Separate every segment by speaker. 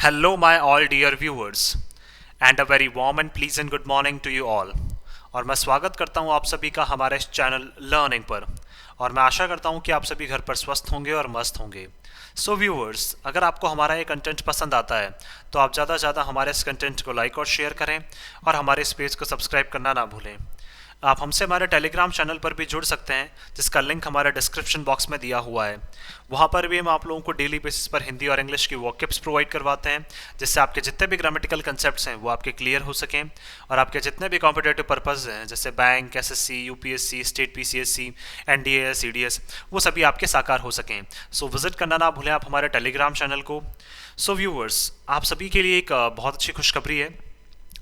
Speaker 1: Hello, my all dear viewers, and a very warm and pleasant good morning to you all. और मैं स्वागत करता हूं आप सभी का हमारे इस चैनल लर्निंग पर। और मैं आशा करता हूं कि आप सभी घर पर स्वस्थ होंगे और मस्त होंगे। सो व्यूअर्स, अगर आपको हमारा ये कंटेंट पसंद आता है तो आप ज़्यादा से ज़्यादा हमारे इस कंटेंट को लाइक और शेयर करें और हमारे इस पेज को सब्सक्राइब करना ना भूलें। आप हमसे हमारे टेलीग्राम चैनल पर भी जुड़ सकते हैं, जिसका लिंक हमारे डिस्क्रिप्शन बॉक्स में दिया हुआ है। वहाँ पर भी हम आप लोगों को डेली बेसिस पर हिंदी और इंग्लिश की वॉकअप्स प्रोवाइड करवाते हैं, जिससे आपके जितने भी ग्रामेटिकल कंसेप्ट्स हैं वो आपके क्लियर हो सकें और आपके जितने भी कॉम्पिटेटिव पर्पज़ हैं जैसे bank, SSC, UPSC, state PCSC, NDA, CDS, वो सभी आपके साकार हो सकें। सो विजिट करना ना भूलें आप हमारे टेलीग्राम चैनल को। सो व्यूअर्स, आप सभी के लिए एक बहुत अच्छी खुशखबरी है।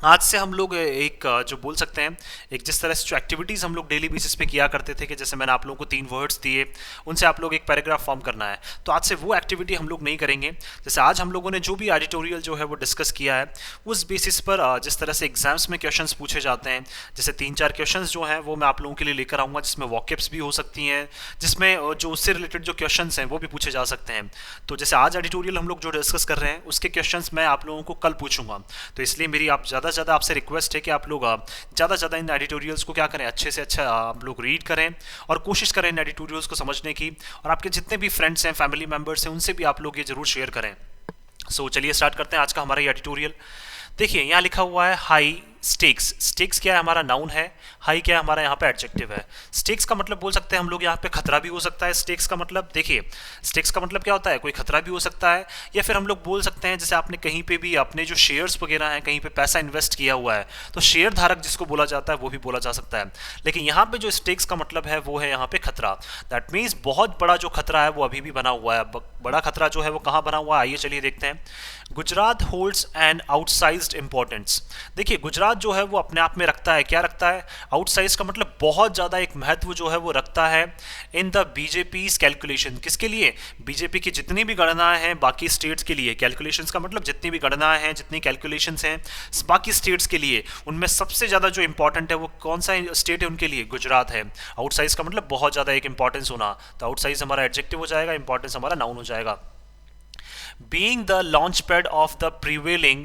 Speaker 1: आज से हम लोग एक जो बोल सकते हैं, एक जिस तरह से जो एक्टिविटीज़ हम लोग डेली बेसिस पे किया करते थे कि जैसे मैंने आप लोगों को 3 वर्ड्स दिए, उनसे आप लोग एक पैराग्राफ फॉर्म करना है, तो आज से वो एक्टिविटी हम लोग नहीं करेंगे। जैसे आज हम लोगों ने जो भी एडिटोरियल जो है वो डिस्कस किया है, उस बेसिस पर जिस तरह से एग्जाम्स में क्वेश्चंस पूछे जाते हैं, जैसे 3-4 क्वेश्चंस जो हैं वो मैं आप लोगों के लिए लेकर आऊँगा, जिसमें वॉकअप्स भी हो सकती हैं, जिसमें जो उससे रिलेटेड जो क्वेश्चंस हैं वो भी पूछे जा सकते हैं। तो जैसे आज एडिटोरियल हम लोग जो डिस्कस कर रहे हैं उसके क्वेश्चंस मैं आप लोगों को कल पूछूंगा, तो इसलिए मेरी आप ज़्यादा से ज़्यादा आपसे रिक्वेस्ट है कि आप लोग ज़्यादा से ज़्यादा इन एडिटोरियल्स को क्या करें, अच्छे से अच्छा आप लोग रीड करें और कोशिश करें इन एडिटोरियल्स को समझने की, और आपके जितने भी फ्रेंड्स हैं, फैमिली मेम्बर्स हैं, उनसे भी आप लोग ये जरूर शेयर करें। सो चलिए स्टार्ट करते हैं आज का हमारा ये एडिटोरियल। देखिए यहाँ लिखा हुआ है हाई स्टेक्स। स्टेक्स क्या है? हमारा नाउन है। हाई क्या है? हमारा यहाँ पे एडजेक्टिव है। स्टेक्स का मतलब बोल सकते हैं हम लोग यहाँ पे खतरा भी हो सकता है। स्टेक्स का मतलब देखिए, स्टेक्स का मतलब क्या होता है? कोई खतरा भी हो सकता है, या फिर हम लोग बोल सकते हैं जैसे आपने कहीं पे भी अपने जो शेयर्स वगैरह हैं, कहीं पे पैसा इन्वेस्ट किया हुआ है, तो शेयर धारक जिसको बोला जाता है वो भी बोला जा सकता है। लेकिन यहाँ पे जो स्टेक्स का मतलब है वो है यहाँ पे खतरा। दैट मीन्स बहुत बड़ा जो खतरा है वो अभी भी बना हुआ है। बड़ा खतरा जो है वो कहाँ बना हुआ है, आइए चलिए देखते हैं। Gujarat holds an outsized importance. देखिए गुजरात जो है वो अपने आप में रखता है, क्या रखता है? आउटसाइज का मतलब बहुत ज़्यादा एक महत्व जो है वो रखता है इन द बीजेपी कैलकुलेशन। किसके लिए? बीजेपी की जितनी भी गणनाएं हैं बाकी स्टेट्स के लिए। कैलकुलेशंस का मतलब जितनी भी गणनाएं हैं, जितनी कैलकुलेशंस हैं बाकी स्टेट्स के लिए, उनमें सबसे ज़्यादा जो इंपॉर्टेंट है वो कौन सा स्टेट है उनके लिए? गुजरात है। आउटसाइज का मतलब बहुत ज़्यादा एक इंपॉर्टेंस होना, तो आउटसाइज हमारा एडजेक्टिव हो जाएगा, इंपॉर्टेंस हमारा नाउन हो जाएगा। being the launchpad of the prevailing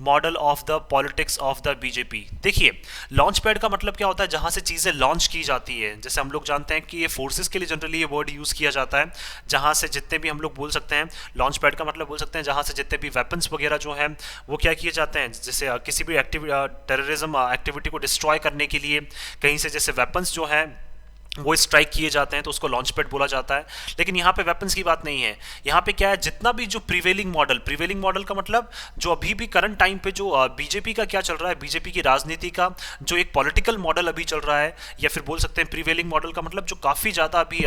Speaker 1: model of the politics of the BJP. देखिए लॉन्चपैड का मतलब क्या होता है? जहां से चीज़ें लॉन्च की जाती है। जैसे हम लोग जानते हैं कि ये फोर्सेस के लिए जनरली ये वर्ड यूज़ किया जाता है, जहां से जितने भी हम लोग बोल सकते हैं, लॉन्चपैड का मतलब बोल सकते हैं जहां से जितने भी वेपन्स वगैरह जो हैं वो क्या किए जाते हैं, जैसे किसी भी टेररिज्म एक्टिविटी को डिस्ट्रॉय करने के लिए कहीं से जैसे वेपन्स जो हैं वो स्ट्राइक किए जाते हैं, तो उसको लॉन्च पैड बोला जाता है। लेकिन यहाँ पे वेपन्स की बात नहीं है। यहाँ पे क्या है, जितना भी जो प्रीवेलिंग मॉडल का मतलब जो अभी भी करंट टाइम पे जो बीजेपी का क्या चल रहा है, बीजेपी की राजनीति का जो एक पॉलिटिकल मॉडल अभी चल रहा है, या फिर बोल सकते हैं प्रीवेलिंग मॉडल का मतलब जो काफ़ी ज़्यादा अभी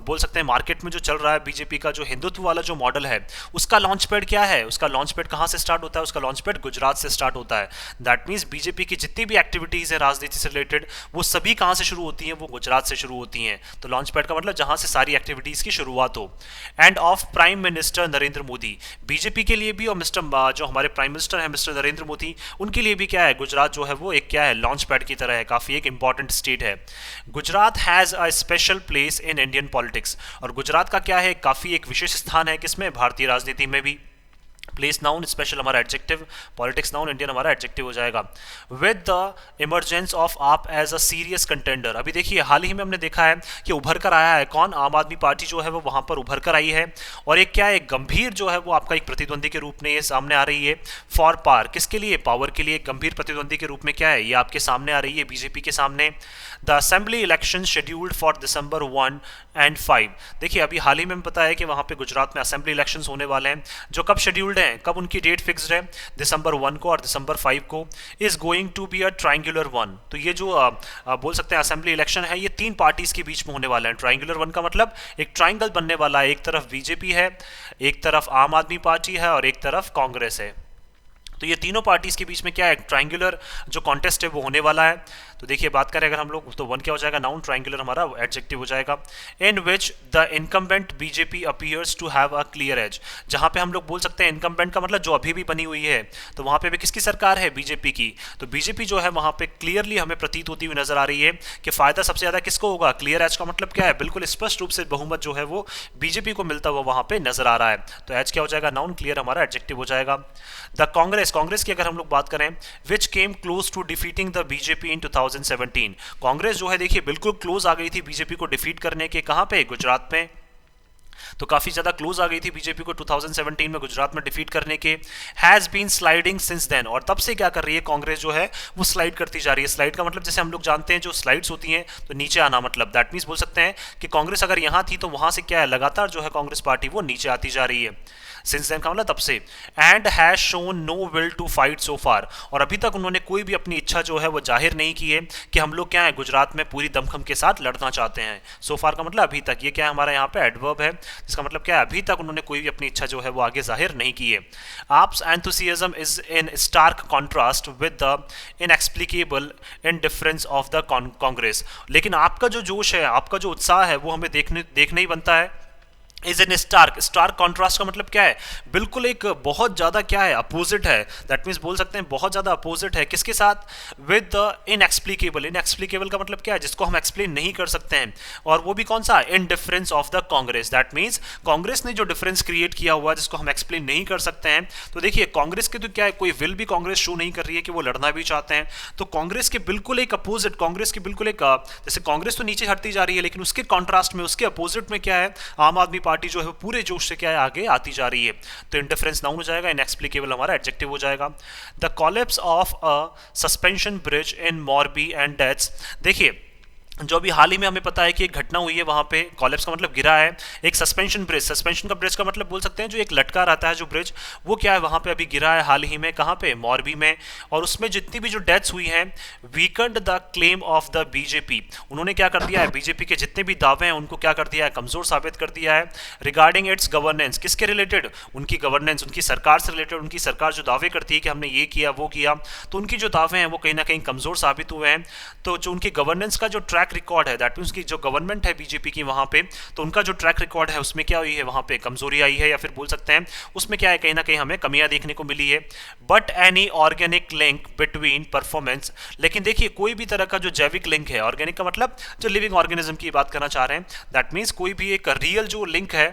Speaker 1: बोल सकते हैं मार्केट में जो चल रहा है बीजेपी का जो हिंदुत्व वाला जो मॉडल है, उसका लॉन्च पैड क्या है? उसका लॉन्च पैड कहाँ से स्टार्ट होता है? उसका लॉन्च पैड गुजरात से स्टार्ट होता है। दैट मीन्स बीजेपी की जितनी भी एक्टिविटीज़ है राजनीति से रिलेटेड, वो सभी कहाँ से शुरू होती हैं? वो गुजरात से शुरू होती हैं। तो लॉन्च पैड का मतलब जहां से सारी एक्टिविटीज की शुरुआत हो। End of prime minister Narendra Modi. BJP के लिए भी और मिस्टर जो हमारे प्राइम मिनिस्टर हैं मिस्टर नरेंद्र मोदी, उनके लिए भी क्या है, गुजरात जो है वो एक क्या है, लॉन्च पैड की तरह है, काफी एक इंपॉर्टेंट स्टेट है। Gujarat has a special place in Indian politics. और गुजरात का क्या है, काफी एक विशेष स्थान है किसमें? भारतीय राजनीति में भी। प्लेस नाउन, स्पेशल हमारा एडजेक्टिव, पॉलिटिक्स नाउन, इंडियन हमारा एडजेक्टिव हो जाएगा। विद द इमरजेंस ऑफ आप एज अ सीरियस कंटेंडर। अभी देखिए हाल ही में हमने देखा है कि उभर कर आया है कौन? आम आदमी पार्टी जो है वो वहां पर उभर कर आई है, और एक क्या है, गंभीर जो है वो आपका एक प्रतिद्वंदी के रूप में ये सामने आ रही है। फॉर पावर, किसके लिए? पावर के लिए गंभीर प्रतिद्वंदी के रूप में क्या है, ये आपके सामने आ रही है बीजेपी के सामने। The assembly election scheduled for December 1 and 5। देखिए अभी हाल ही में पता है कि वहां पे गुजरात में असेंबली इलेक्शंस होने वाले हैं, जो कब शेड्यूल्ड हैं, कब उनकी डेट फिक्स्ड है? दिसंबर 1 को और दिसंबर 5 को। Is going to be a triangular one. तो ये जो बोल सकते हैं असेंबली इलेक्शन है, ये 3 पार्टीज के बीच में होने वाला है। ट्रायंगुलर वन का मतलब एक ट्रायंगल बनने वाला है, एक तरफ बीजेपी है, एक तरफ आम आदमी पार्टी है और एक तरफ कांग्रेस है। तो ये तीनों पार्टीज के बीच में क्या है, ट्रायंगुलर जो कॉन्टेस्ट है वो होने वाला है। तो देखिए बात करें अगर हम लोग, तो वन क्या हो जाएगा, नाउन, ट्रायंगुलर हमारा एडजेक्टिव हो जाएगा। In which the incumbent BJP appears to have a clear edge, जहां पे हम लोग बोल सकते हैं इनकम्बेंट का मतलब जो अभी भी बनी हुई है, तो वहां पे भी किसकी सरकार है, बीजेपी की। तो बीजेपी जो है वहां पे क्लियरली हमें प्रतीत होती हुई नजर आ रही है कि फायदा सबसे ज्यादा किसको होगा, क्लियर एज का मतलब क्या है, बिल्कुल स्पष्ट रूप से बहुमत जो है वो बीजेपी को मिलता हुआ वहां पे नजर आ रहा है। तो एज क्या हो जाएगा, नाउन, क्लियर हमारा एडजेक्टिव हो जाएगा। द कांग्रेस, कांग्रेस की अगर हम लोग बात करें, which came close to defeating the BJP in 2017, Congress जो है देखिए बिल्कुल क्लोज आ गई थी बीजेपी को डिफीट करने के, कहां पे, गुजरात में। तो काफी ज्यादा क्लोज आ गई थी बीजेपी को 2017 में गुजरात में डिफीट करने के। Has been sliding since then, और तब से क्या कर रही है कांग्रेस जो है वो स्लाइड करती जा रही है। स्लाइड का मतलब जैसे हम लोग जानते हैं जो स्लाइड्स होती हैं तो नीचे आना, मतलब दैट मीन्स बोल सकते हैं कि कांग्रेस अगर यहां थी तो वहां से क्या है, लगातार जो है कांग्रेस पार्टी वो नीचे आती जा रही है। सिंस देन का मतलब तब से। And has shown no will to fight so far, और अभी तक उन्होंने कोई भी अपनी इच्छा जो है वो जाहिर नहीं की है कि हम लोग क्या है, गुजरात में पूरी दमखम के साथ लड़ना चाहते हैं। सो फार का मतलब अभी तक, ये क्या है हमारा यहाँ पे एडवर्ब है, जिसका मतलब क्या है, अभी तक उन्होंने कोई भी अपनी इच्छा जो है वो आगे जाहिर नहीं की है। AAP's enthusiasm is in stark contrast with the inexplicable indifference of the Congress, लेकिन आपका जो जोश है, आपका जो उत्साह है वो हमें देखने ही बनता है। Is an stark, stark contrast का मतलब क्या है, बिल्कुल एक बहुत ज्यादा क्या है, अपोजिट है। दैट मीन्स बोल सकते हैं बहुत ज्यादा अपोजिट है, किसके साथ, विद द इनएक्सप्लिकेबल। इनएक्सप्लिकेबल का मतलब क्या है, जिसको हम एक्सप्लेन नहीं कर सकते हैं, और वो भी कौन सा, in difference of the Congress. That means Congress ने जो डिफरेंस क्रिएट किया हुआ है जिसको हम एक्सप्लेन नहीं कर सकते हैं। तो देखिए कांग्रेस के तो क्या है, कोई विल भी कांग्रेस शो नहीं कर रही है कि वो लड़ना भी चाहते हैं। तो कांग्रेस के बिल्कुल एक अपोजिट, कांग्रेस की बिल्कुल एक, जैसे कांग्रेस तो नीचे हटती जा रही है, लेकिन उसके कॉन्ट्रास्ट में, उसके अपोजिट में क्या है, आम आदमी पार्टी जो है पूरे जोश से क्या है आगे आती जा रही है। तो इंडिफरेंस नाउन हो जाएगा, इनएक्सप्लिकेबल हमारा एडजेक्टिव हो जाएगा। The collapse of a suspension bridge in Moby and deaths, देखिए जो अभी हाल ही में हमें पता है कि एक घटना हुई है वहां पे, कॉलेप्स का मतलब गिरा है, एक सस्पेंशन ब्रिज, सस्पेंशन का ब्रिज का मतलब बोल सकते हैं जो एक लटका रहता है जो ब्रिज, वो क्या है वहां पे अभी गिरा है हाल ही में, कहां पे, मॉर्बी में। और उसमें जितनी भी जो डेथ्स हुई हैं, Weeknd the claim of the BJP, उन्होंने क्या कर दिया है, बीजेपी के जितने भी दावे हैं उनको क्या कर दिया है, कमजोर साबित कर दिया है। रिगार्डिंग इट्स गवर्नेंस, किसके रिलेटेड, उनकी गवर्नेंस, उनकी सरकार से रिलेटेड। उनकी सरकार जो दावे करती है कि हमने ये किया वो किया, तो उनकी जो दावे हैं वो कहीं ना कहीं कमजोर साबित हुए हैं। तो जो उनकी गवर्नेंस का जो ट्रैक रिकॉर्ड है, दैट मींस की जो गवर्नमेंट है बीजेपी की वहां पे, तो उनका जो ट्रैक रिकॉर्ड है उसमें क्या हुई है, वहां पे कमजोरी आई है, या फिर बोल सकते हैं उसमें क्या है, कहीं ना कहीं हमें कमियां देखने को मिली है। But any organic link between performance, लेकिन देखिए कोई भी तरह का जो जैविक लिंक है, ऑर्गेनिक का मतलब जो लिविंग ऑर्गेनिज्म की बात करना चाह रहे हैं, दैट मीन्स कोई भी एक रियल जो लिंक है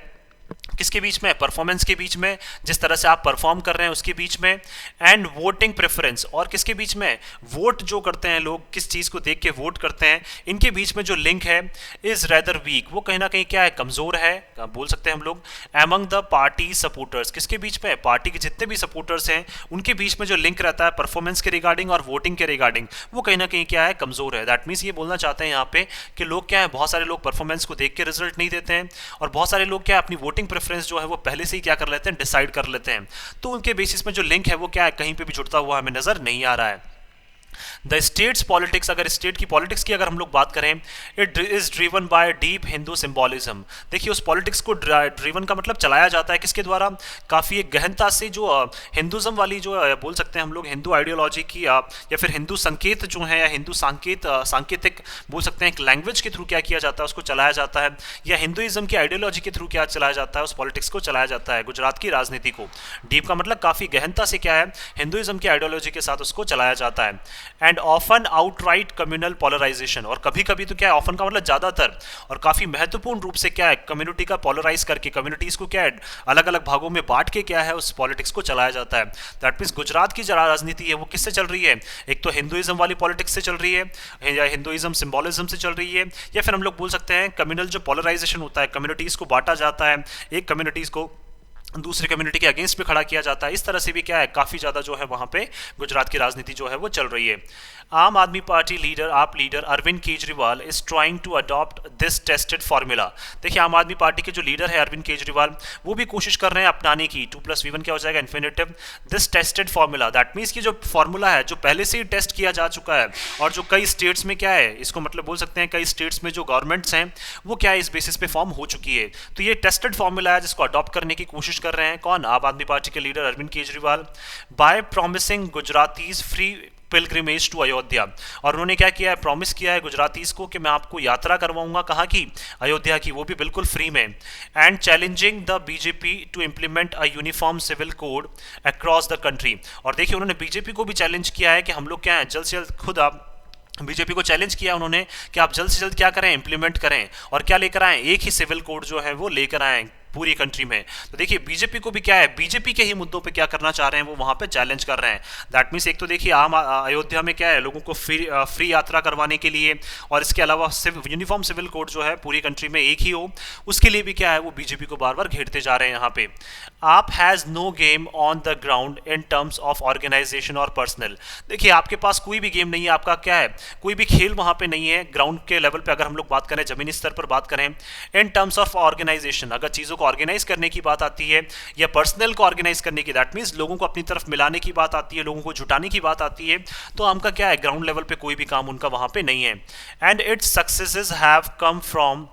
Speaker 1: किसके बीच में, परफॉर्मेंस के बीच में, जिस तरह से आप परफॉर्म कर रहे हैं उसके बीच में, एंड वोटिंग प्रेफरेंस, और किसके बीच में, वोट जो करते हैं लोग, किस चीज को देख के वोट करते हैं, इनके बीच में जो लिंक है, इज रेदर वीक, वो कहीं ना कहीं क्या है, कमजोर है, बोल सकते हैं हम लोग। एमंग द पार्टी सपोर्टर्स, किसके बीच में, पार्टी के जितने भी सपोर्टर्स हैं उनके बीच में जो लिंक रहता है परफॉर्मेंस के रिगार्डिंग और वोटिंग के रिगार्डिंग, वो कहीं ना कहीं क्या है, कमजोर है। दैट मीन्स ये बोलना चाहते हैं यहाँ पे कि लोग क्या है, बहुत सारे लोग परफॉर्मेंस को देख के रिजल्ट नहीं देते हैं, और बहुत सारे लोग क्या है अपनी वोटिंग प्रेफरेंस जो है वो पहले से ही क्या कर लेते हैं, डिसाइड कर लेते हैं। तो उनके बेसिस में जो लिंक है वो क्या है, कहीं पे भी जुड़ता हुआ हमें नजर नहीं आ रहा है। द स्टेट्स पॉलिटिक्स, अगर स्टेट की पॉलिटिक्स की अगर हम लोग बात करें, it is driven by deep Hindu symbolism, देखिए उस पॉलिटिक्स को ड्रिवन का मतलब चलाया जाता है किसके द्वारा, काफी एक गहनता से जो हिंदुज्म वाली जो बोल सकते हैं हम लोग हिंदू आइडियोलॉजी की, या फिर हिंदू संकेत जो है, या हिंदू सांकेतिक बोल सकते हैं एक लैंग्वेज के थ्रू क्या किया जाता है, उसको चलाया जाता है, या हिंदुइज्म की आइडियोलॉजी के थ्रू क्या चलाया जाता है, उस पॉलिटिक्स को चलाया जाता है, गुजरात की राजनीति को। डीप का मतलब काफी गहनता से क्या है, हिंदुइज्म की आइडियोलॉजी के साथ उसको चलाया जाता है। And often outright communal polarisation, और कभी कभी तो क्या है, ऑफन का मतलब ज्यादातर, और काफी महत्वपूर्ण रूप से क्या है, कम्युनिटी का पोलराइज करके, कम्युनिटीज को क्या है अलग अलग भागों में बांट के क्या है उस पॉलिटिक्स को चलाया जाता है। दैट मीन्स गुजरात की जो राजनीति है वो किससे चल रही है, एक तो हिंदुइज्म वाली पॉलिटिक्स से चल रही है, या हिंदुइज्म सिंबॉलिज्म से चल रही है, या फिर हम लोग बोल सकते हैं कम्युनल जो पोलराइजेशन होता है, कम्युनिटीज को बांटा जाता है, एक कम्युनिटीज को दूसरी कम्युनिटी के अगेंस्ट में खड़ा किया जाता है। इस तरह से भी क्या है, काफी ज्यादा जो है वहां पे गुजरात की राजनीति जो है वो चल रही है। Aam Aadmi Party leader, AAP leader Arvind Kejriwal is trying to adopt this tested formula, देखिए आम आदमी पार्टी के जो लीडर है अरविंद केजरीवाल, वो भी कोशिश कर रहे हैं अपनाने की, 2+V1 क्या हो जाएगा, infinitive, this tested formula, that means कि जो फार्मूला है जो पहले से ही टेस्ट किया जा चुका है, और जो कई स्टेट्स में क्या है, इसको मतलब बोल सकते हैं कई स्टेट्स में जो गवर्नमेंट्स हैं वो क्या है इस बेसिस पे फॉर्म हो चुकी है। तो ये टेस्टेड फार्मूला है जिसको अडॉप्ट करने की कोशिश कर रहे हैं। कौन? आम आदमी पार्टी के leader Arvind Kejriwal, by promising Gujaratis free pilgrimage to Ayodhya. और उन्होंने क्या किया है? प्रॉमिस किया है गुजरातीज को कि मैं आपको यात्रा करवाऊंगा। कहाँ की? अयोध्या की, वो भी बिल्कुल फ्री में। And challenging the BJP to implement a uniform civil code across the country. और देखिए उन्होंने बीजेपी को भी चैलेंज किया है कि हम लोग क्या है, जल्द से जल्द खुद आप बीजेपी को चैलेंज किया उन्होंने कि आप जल्द से जल्द क्या करें, इंप्लीमेंट करें। और क्या लेकर आए? एक ही सिविल कोड जो है वो लेकर आए पूरी कंट्री में। तो देखिए बीजेपी को भी क्या है, बीजेपी के ही मुद्दों पे क्या करना चाह रहे हैं, वो वहां पे चैलेंज कर रहे हैं। दैट मीन्स एक तो देखिए अयोध्या में क्या है, लोगों को फ्री यात्रा करवाने के लिए, और इसके अलावा यूनिफॉर्म सिविल कोड जो है पूरी कंट्री में एक ही हो, उसके लिए भी क्या है, वो बीजेपी को बार बार घेरते जा रहे हैं यहाँ पे। AAP has no game on the ground in terms of organisation और पर्सनल। देखिए आपके पास कोई भी गेम नहीं है, आपका क्या है, कोई भी खेल वहाँ पे नहीं है ग्राउंड के लेवल पे। अगर हम लोग बात करें, जमीनी स्तर पर बात करें, इन टर्म्स ऑफ ऑर्गेनाइजेशन, अगर चीज़ों को ऑर्गेनाइज करने की बात आती है या पर्सनल को ऑर्गेनाइज करने की, दैट मीन्स लोगों को अपनी तरफ मिलाने की बात आती है, लोगों को जुटाने की बात आती है, तो हमका क्या है, ग्राउंड लेवल पे कोई भी काम उनका वहाँ पे नहीं है। And it's successes have come from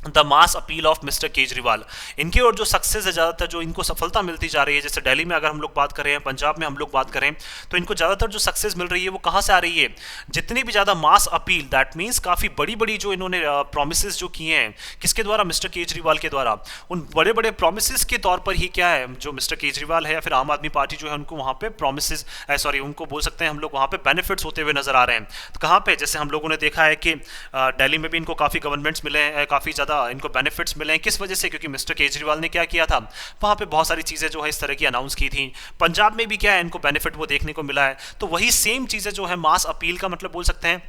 Speaker 1: the mass appeal of mister Kejriwal. इनकी और जो सक्सेस है, ज़्यादातर जो इनको सफलता मिलती जा रही है, जैसे दिल्ली में अगर हम लोग बात करें, पंजाब में हम लोग बात करें, तो इनको ज़्यादातर जो सक्सेस मिल रही है वो कहाँ से आ रही है? जितनी भी ज़्यादा मास अपील, दैट मीन्स काफ़ी बड़ी बड़ी जो इन्होंने प्रोमिस जो किए हैं, किसके द्वारा? मिस्टर केजरीवाल के द्वारा। उन बड़े बड़े प्रोमिस के तौर पर ही क्या है, जो मिस्टर केजरीवाल है या फिर आम आदमी पार्टी जो है, उनको वहाँ पे प्रोमिस, सॉरी उनको बोल सकते हैं हम लोग, वहाँ पे बेनिफिट्स होते हुए नजर आ रहे हैं। तो कहाँ पे? जैसे हम लोगों ने देखा है कि दिल्ली में भी इनको काफ़ी गवर्नमेंट्स मिले हैं, काफ़ी ज़्यादा इनको बेनिफिट्स मिले हैं। किस वजह से? क्योंकि मिस्टर केजरीवाल ने क्या किया था, वहां पे बहुत सारी चीजें जो है इस तरह की अनाउंस की थी। पंजाब में भी क्या है, इनको बेनिफिट वो देखने को मिला है। तो वही सेम चीजें जो है, मास अपील का मतलब बोल सकते हैं,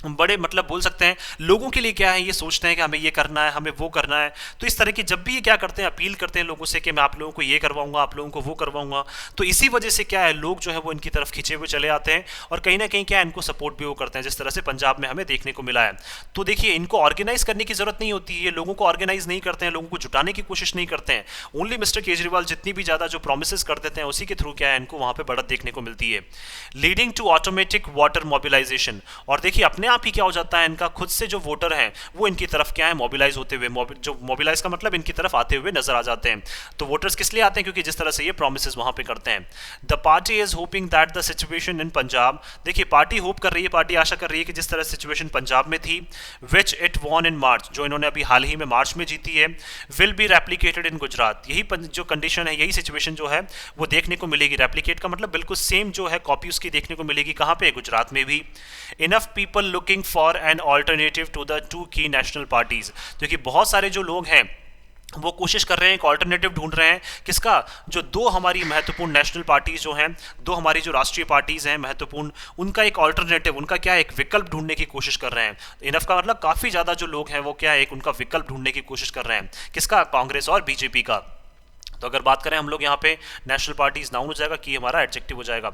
Speaker 1: बड़े मतलब बोल सकते हैं, लोगों के लिए क्या है, ये सोचते हैं कि हमें ये करना है, हमें वो करना है। तो इस तरह की जब भी ये क्या करते हैं, अपील करते हैं लोगों से कि मैं आप लोगों को ये करवाऊंगा, आप लोगों को वो करवाऊंगा, तो इसी वजह से क्या है, लोग जो है वो इनकी तरफ खींचे हुए चले आते हैं, और कहीं ना कहीं क्या है, इनको सपोर्ट भी वो करते हैं, जिस तरह से पंजाब में हमें देखने को मिला है। तो देखिए इनको ऑर्गेनाइज करने की जरूरत नहीं होती है, लोगों को ऑर्गेनाइज नहीं करते हैं, लोगों को जुटाने की कोशिश नहीं करते हैं। ओनली मिस्टर केजरीवाल जितनी भी ज्यादा जो प्रोमिस कर देते हैं, उसी के थ्रू क्या है, इनको वहां पर बढ़त देखने को मिलती है। Leading to automatic voter mobilisation. और देखिए अपने आप ही क्या हो जाता है, इनका खुद से जो वोटर हैं वो इनकी तरफ क्या है, मोबिलाइज होते हुए, जो मोबिलाइज का मतलब इनकी तरफ आते हुए नजर आ जाते हैं। तो वोटर्स किस लिए आते हैं? क्योंकि जिस तरह से ये प्रोमिस वहां पे करते हैं। The party is hoping that the situation in Punjab. देखिए पार्टी होप कर रही है, पार्टी आशा कर रही है कि जिस तरह सिचुएशन पंजाब में थी, विच इट वॉन इन मार्च, जो इन्होंने अभी हाल ही में मार्च में जीती है, विल बी रेप्लीकेटेड इन गुजरात। यही जो कंडीशन है, यही सिचुएशन जो है वो देखने को मिलेगी। रेप्लीकेट का मतलब बिल्कुल सेम जो है कॉपी उसकी देखने को मिलेगी। कहां पे? गुजरात में भी। Enough people looking for an alternative to the two key national parties. क्योंकि बहुत सारे जो लोग हैं वो कोशिश कर रहे हैं, एक ऑल्टरनेटिव ढूंढ रहे हैं। किसका? जो दो हमारी महत्वपूर्ण नेशनल पार्टीज जो हैं, दो हमारी जो राष्ट्रीय पार्टीज हैं महत्वपूर्ण, उनका एक ऑल्टरनेटिव, उनका क्या है, एक विकल्प ढूंढने की कोशिश कर रहे हैं। इनफ का मतलब काफी ज्यादा जो लोग हैं वो क्या है, एक उनका विकल्प ढूंढने की कोशिश कर रहे हैं। किसका? कांग्रेस और बीजेपी का। तो अगर बात करें हम लोग यहाँ पे, नेशनल पार्टीज नाउन हो जाएगा, की हमारा एडजेक्टिव हो जाएगा।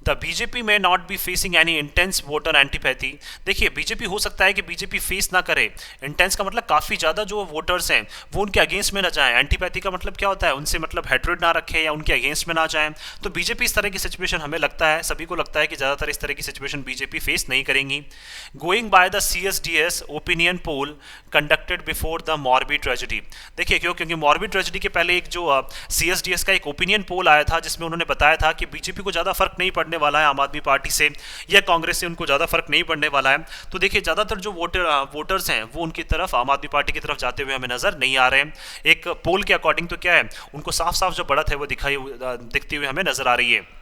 Speaker 1: द बीजेपी में not be facing any intense voter antipathy. देखिए बीजेपी हो सकता है कि बीजेपी फेस ना करे, इंटेंस का मतलब काफ़ी ज़्यादा जो वोटर्स हैं वो उनके अगेंस्ट में ना जाएं, एंटीपैथी का मतलब क्या होता है, उनसे मतलब हेट्रेड ना रखें या उनके अगेंस्ट में ना जाएं। तो बीजेपी इस तरह की सिचुएशन, हमें लगता है, सभी को लगता है कि ज़्यादातर इस तरह की सिचुएशन बीजेपी फेस नहीं करेंगी। Going by the CSDS opinion poll conducted before the Moby tragedy. देखिए क्योंकि मॉर्बी ट्रेजेडी के पहले एक जो CSDS का एक ओपिनियन पोल आया था, जिसमें उन्होंने बताया था कि बीजेपी को ज़्यादा फर्क नहीं पड़ने वाला है आम आदमी पार्टी से या कांग्रेस से, उनको ज़्यादा फर्क नहीं पड़ने वाला है। तो देखिए ज़्यादातर जो वोटर्स हैं वो उनकी तरफ, आम आदमी पार्टी की तरफ जाते हुए हमें नजर नहीं आ रहे हैं। एक पोल के अकॉर्डिंग तो क्या है, उनको साफ साफ जो बढ़त है वो दिखती हुई हमें नजर आ रही है।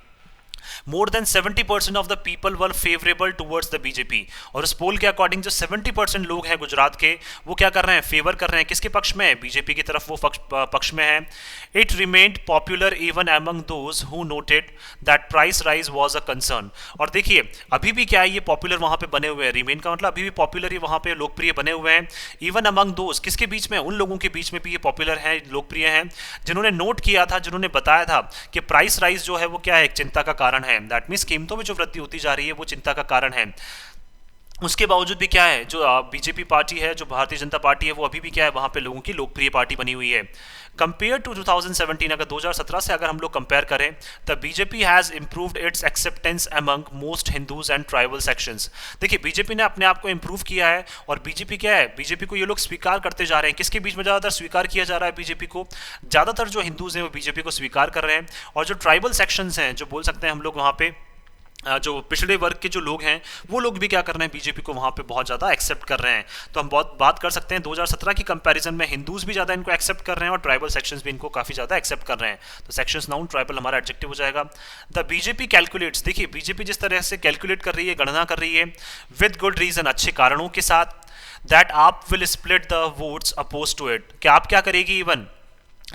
Speaker 1: More than 70% of the people were favourable towards the BJP. और उस पोल के अकॉर्डिंग जो 70% लोग हैं गुजरात के, वो क्या कर रहे हैं, फेवर कर रहे हैं, किसके पक्ष में? बीजेपी की तरफ वो पक्ष में है। It remained popular even among those who noted that price rise was a concern. और देखिए अभी भी क्या है, ये पॉपुलर वहां पे बने हुए हैं, रिमेन का मतलब अभी भी पॉपुलर, ये वहां पे लोकप्रिय बने हुए हैं। इवन अमंग दोज, किसके बीच में? उन लोगों के बीच में भी ये पॉपुलर है, लोकप्रिय हैं, जिन्होंने नोट किया था, जिन्होंने बताया था कि प्राइस राइज जो है वो क्या है, एक चिंता का कारण है। दैट मीन्स कीमतों में जो वृद्धि होती जा रही है वो चिंता का कारण है। उसके बावजूद भी क्या है, जो बीजेपी पार्टी है, जो भारतीय जनता पार्टी है, वो अभी भी क्या है, वहाँ पे लोगों की लोकप्रिय पार्टी बनी हुई है। कंपेयर टू 2017, अगर 2017 से अगर हम लोग कंपेयर करें, the BJP has improved it's acceptance among most Hindus and tribal sections. देखिए बीजेपी ने अपने आप को इम्प्रूव किया है, और बीजेपी क्या है, बीजेपी को ये लोग स्वीकार करते जा रहे हैं। किसके बीच में ज़्यादातर स्वीकार किया जा रहा है बीजेपी को? ज़्यादातर जो हिंदूज हैं वो बीजेपी को स्वीकार कर रहे हैं, और जो ट्राइबल सेक्शंस हैं, जो बोल सकते हैं हम लोग वहाँ पे जो पिछड़े वर्ग के जो लोग हैं, वो लोग भी क्या कर रहे हैं, बीजेपी को वहाँ पे बहुत ज़्यादा एक्सेप्ट कर रहे हैं। तो हम बहुत बात कर सकते हैं 2017 की कंपैरिजन में हिंदूज भी ज़्यादा इनको एक्सेप्ट कर रहे हैं, और ट्राइबल सेक्शंस भी इनको काफ़ी ज़्यादा एक्सेप्ट कर रहे हैं। तो सेक्शंस नाउन, ट्राइबल हमारा एडजेक्टिव हो जाएगा। द बीजेपी कैलकुलेट्स, देखिए बीजेपी जिस तरह से कैलकुलेट कर रही है, गणना कर रही है, विद गुड रीजन, अच्छे कारणों के साथ, that AAP will split the votes opposed to it, कि आप क्या करेगी, इवन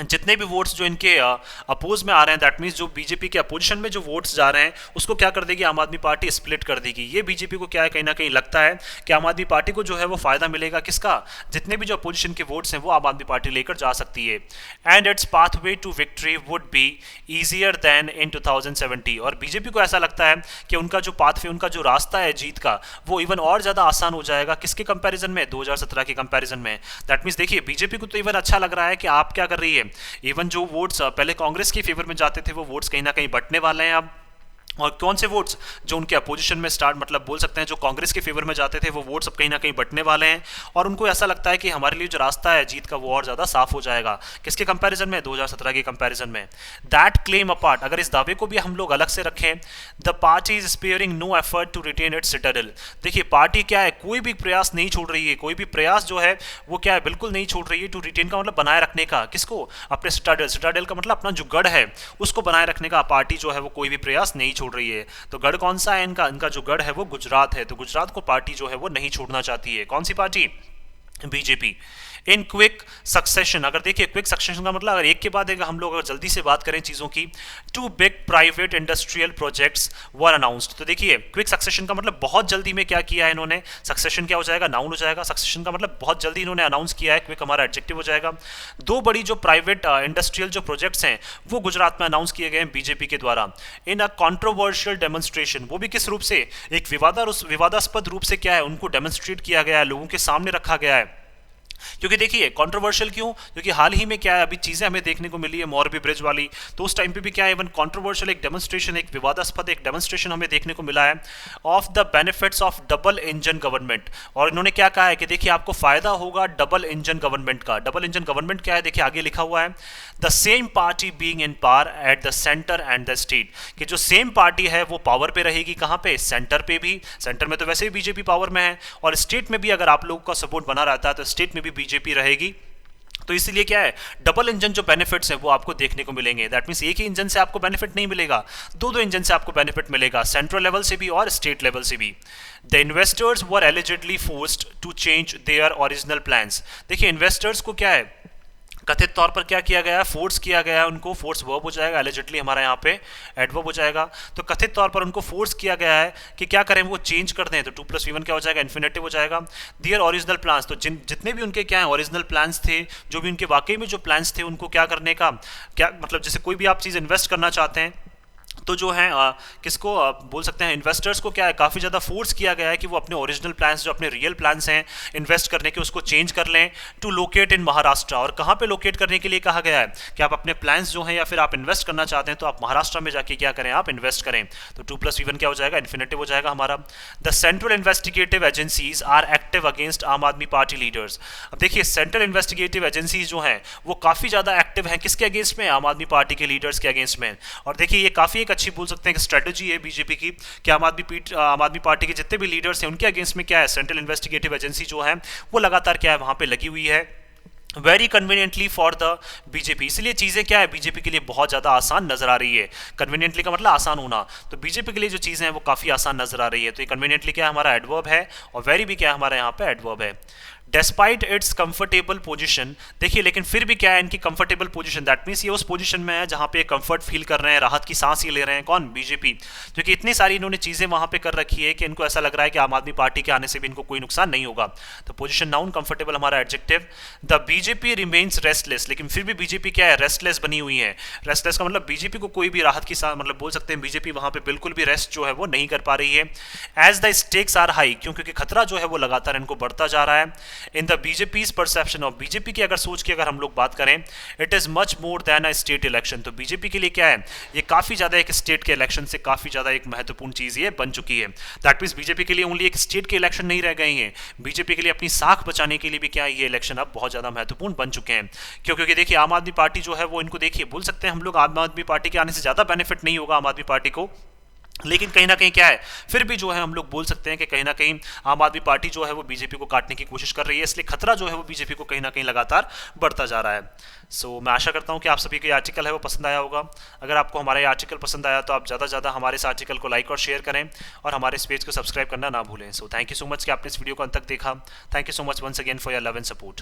Speaker 1: जितने भी वोट्स जो इनके अपोज में आ रहे हैं, दैट मीन्स जो बीजेपी के अपोजिशन में जो वोट्स जा रहे हैं, उसको क्या कर देगी आम आदमी पार्टी, स्प्लिट कर देगी। ये बीजेपी को क्या है, कहीं ना कहीं लगता है कि आम आदमी पार्टी को जो है वो फायदा मिलेगा, किसका, जितने भी जो अपोजिशन के वोट्स हैं वो आम आदमी पार्टी लेकर जा सकती है। And its pathway to victory would be easier than in 2070, और बीजेपी को ऐसा लगता है कि उनका जो पाथवे, उनका जो रास्ता है जीत का, वो इवन और ज़्यादा आसान हो जाएगा। किसके कंपैरिजन में, 2017 के कंपैरिजन में। दैट मीन्स देखिए बीजेपी को तो इवन अच्छा लग रहा है कि आप क्या कर रही है, इवन जो वोट्स पहले कांग्रेस के फेवर में जाते थे, वो वोट्स कहीं ना कहीं बंटने वाले हैं अब। और कौन से वोट्स जो उनके अपोजिशन में स्टार्ट, मतलब बोल सकते हैं जो कांग्रेस के फेवर में जाते थे, वो वोट्स अब कहीं ना कहीं बंटने वाले हैं, और उनको ऐसा लगता है कि हमारे लिए जो रास्ता है जीत का, वो और ज़्यादा साफ हो जाएगा। किसके कंपैरिजन में, 2017 के कंपैरिजन में। दैट क्लेम अपार्ट, अगर इस दावे को भी हम लोग अलग से रखें, the party is sparing no effort to retain its citadel. देखिए पार्टी क्या है, कोई भी प्रयास नहीं छोड़ रही है, कोई भी प्रयास जो है वो क्या है, बिल्कुल नहीं छोड़ रही है। टू रिटेन का मतलब बनाए रखने का, किसको, अपने सिटाडेल, सिटाडेल का मतलब अपना जो गढ़ है उसको बनाए रखने का पार्टी जो है वो कोई भी प्रयास नहीं छोड़ रही है। तो गढ़ कौन सा है इनका, इनका जो गढ़ है वो गुजरात है। तो गुजरात को पार्टी जो है वो नहीं छोड़ना चाहती है। कौन सी पार्टी, बीजेपी। इन क्विक सक्सेशन, अगर देखिए क्विक सक्सेशन का मतलब अगर एक के बाद एक हम लोग अगर जल्दी से बात करें चीज़ों की, two big private industrial projects were announced. तो देखिए क्विक सक्सेशन का मतलब बहुत जल्दी में क्या किया है इन्होंने, सक्सेशन क्या हो जाएगा, नाउन हो जाएगा। सक्सेशन का मतलब बहुत जल्दी इन्होंने अनाउंस किया है, क्विक हमारा एडजेक्टिव हो जाएगा। दो बड़ी जो प्राइवेट इंडस्ट्रियल जो प्रोजेक्ट्स हैं वो गुजरात में अनाउंस किए गए हैं बीजेपी के द्वारा, इन अ कॉन्ट्रोवर्शियल डेमोन्स्ट्रेशन। वो भी किस रूप से, एक विवादास्पद रूप से क्या है, उनको डेमोन्स्ट्रेट किया गया है, लोगों के सामने रखा गया है। क्योंकि देखिए कंट्रोवर्शियल क्यों, क्योंकि हाल ही में क्या है, अभी चीज़ें हमें देखने को मिली है मोरबी ब्रिज वाली, तो उस टाइम पे भी क्या है, इवन कंट्रोवर्शियल एक डेमोन्स्ट्रेशन, एक विवादास्पद एक डेमोन्स्ट्रेशन हमें देखने को मिला है of the benefits of double engine government. और इन्होंने क्या कहा है कि देखिए आपको फायदा होगा डबल इंजन गवर्नमेंट का। डबल इंजन गवर्नमेंट क्या है, देखिए आगे लिखा हुआ है, the same party being in power at the centre and the state, कि जो सेम पार्टी है वो पावर पे रहेगी, कहाँ पे, सेंटर पे भी, सेंटर में तो वैसे ही बीजेपी पावर में है, और स्टेट में भी अगर आप लोगों का सपोर्ट बना रहता है तो स्टेट में भी बीजेपी रहेगी। तो इसलिए क्या है, डबल इंजन जो बेनिफिट्स हैं वो आपको देखने को मिलेंगे। दैट मीन्स एक ही इंजन से आपको बेनिफिट नहीं मिलेगा, दो दो इंजन से आपको बेनिफिट मिलेगा, सेंट्रल लेवल से भी और स्टेट लेवल से भी। The investors were allegedly forced to change their original plans. देखिए इन्वेस्टर्स को क्या है, कथित तौर पर क्या किया गया है, फोर्स किया गया है उनको, फोर्स वर्ब हो जाएगा, एलिजिडली हमारा यहाँ पे एडवर्ब हो जाएगा। तो कथित तौर पर उनको फोर्स किया गया है कि क्या करें, वो चेंज कर दें। तो 2+V1 क्या हो जाएगा, इन्फिनेटिव हो जाएगा। दियर ओरिजिनल प्लान्स, तो जितने भी उनके क्या है ओरिजिनल प्लान्स थे, जो भी उनके वाकई में जो प्लान्स थे, उनको क्या करने का, क्या मतलब जैसे कोई भी आप चीज़ इन्वेस्ट करना चाहते हैं तो जो है किसको बोल सकते हैं, इन्वेस्टर्स को क्या है, काफ़ी ज़्यादा फोर्स किया गया है कि वो अपने ओरिजिनल प्लान्स, जो अपने रियल प्लान्स हैं इन्वेस्ट करने के, उसको चेंज कर लें। टू लोकेट इन महाराष्ट्र, और कहाँ पे लोकेट करने के लिए कहा गया है कि आप अपने प्लान्स जो हैं या फिर आप इन्वेस्ट करना चाहते हैं तो आप महाराष्ट्र में जाके क्या करें, आप इन्वेस्ट करें। तो 2+V1 क्या हो जाएगा, इन्फिनेटिव हो जाएगा हमारा। The central investigative agencies are active against Aam Aadmi party leaders. अब देखिए सेंट्रल इन्वेस्टिगेटिव एजेंसीज जो हैं वो काफ़ी ज़्यादा एक्टिव हैं, किसके अगेंस्ट में, आम आदमी पार्टी के लीडर्स के अगेंस्ट में। और देखिए ये काफ़ी एक अच्छी बोल सकते हैं स्ट्रेटजी है बीजेपी की कि आम आदमी पार्टी के जितने भी लीडर्स हैं उनके अगेंस्ट में क्या है, सेंट्रल इन्वेस्टिगेटिव एजेंसी जो है वो लगातार क्या है वहां पे लगी हुई है, very conveniently for the BJP. इसलिए चीज़ें क्या है बीजेपी के लिए बहुत ज़्यादा आसान नजर आ रही है। कन्वीनियंटली का मतलब आसान होना, तो बीजेपी के लिए जो चीज़ें हैं वो काफ़ी आसान नजर आ रही है। तो ये कन्वीनियंटली क्या हमारा एडवर्ब है, और वेरी भी क्या हमारा यहाँ पे एडवर्ब है। डेस्पाइट इट्स कंफर्टेबल पोजीशन, देखिए लेकिन फिर भी क्या है इनकी कंफर्टेबल पोजीशन, दैट मीन्स ये उस पोजीशन में है जहां पे कंफर्ट फील कर रहे हैं, राहत की सांस ये ले रहे हैं, कौन, बीजेपी, क्योंकि इतनी सारी इन्होंने चीजें वहां पे कर रखी है कि इनको ऐसा लग रहा है कि आम आदमी पार्टी के आने से भी इनको कोई नुकसान नहीं होगा। तो पोजीशन नाउन, कंफर्टेबल हमारा adjective. The BJP remains restless, लेकिन फिर भी बीजेपी क्या है, रेस्टलेस बनी हुई है। रेस्टलेस का मतलब बीजेपी को कोई भी राहत की सांस, मतलब बोल सकते हैं बीजेपी वहां पे बिल्कुल भी रेस्ट जो है वो नहीं कर पा रही है। As the stakes are high, क्योंकि खतरा जो है वो लगातार इनको बढ़ता जा रहा है। In the BJP perception of, BJP की अगर सोच की अगर हम लोग बात करें, it is much more than a state election, तो बीजेपी के लिए क्या है, ये काफी ज्यादा एक स्टेट के इलेक्शन से काफी ज्यादा एक महत्वपूर्ण चीज ये बन चुकी है। दैट मींस बीजेपी के लिए ओनली एक स्टेट के इलेक्शन नहीं रह गए हैं, बीजेपी के लिए अपनी साख बचाने के लिए भी क्या है, ये इलेक्शन अब बहुत ज्यादा महत्वपूर्ण बन चुके हैं। क्योंकि देखिए आम आदमी पार्टी जो है वो, इनको देखिए बोल सकते हैं हम लोग आम आदमी पार्टी के आने से ज्यादा बेनिफिट नहीं होगा आम आदमी पार्टी को, लेकिन कहीं ना कहीं क्या है, फिर भी जो है हम लोग बोल सकते हैं कि कहीं ना कहीं आम आदमी पार्टी जो है वो बीजेपी को काटने की कोशिश कर रही है, इसलिए खतरा जो है वो बीजेपी को कहीं ना कहीं लगातार बढ़ता जा रहा है। सो मैं आशा करता हूं कि आप सभी को ये आर्टिकल है वो पसंद आया होगा। अगर आपको हमारा ये आर्टिकल पसंद आया तो आप ज़्यादा से ज़्यादा हमारे इस आर्टिकल को लाइक और शेयर करें और हमारे इस पेज को सब्सक्राइब करना ना भूलें। So thank you so much कि आपने इस वीडियो को अंत तक देखा। Thank you so much once again for your love and support.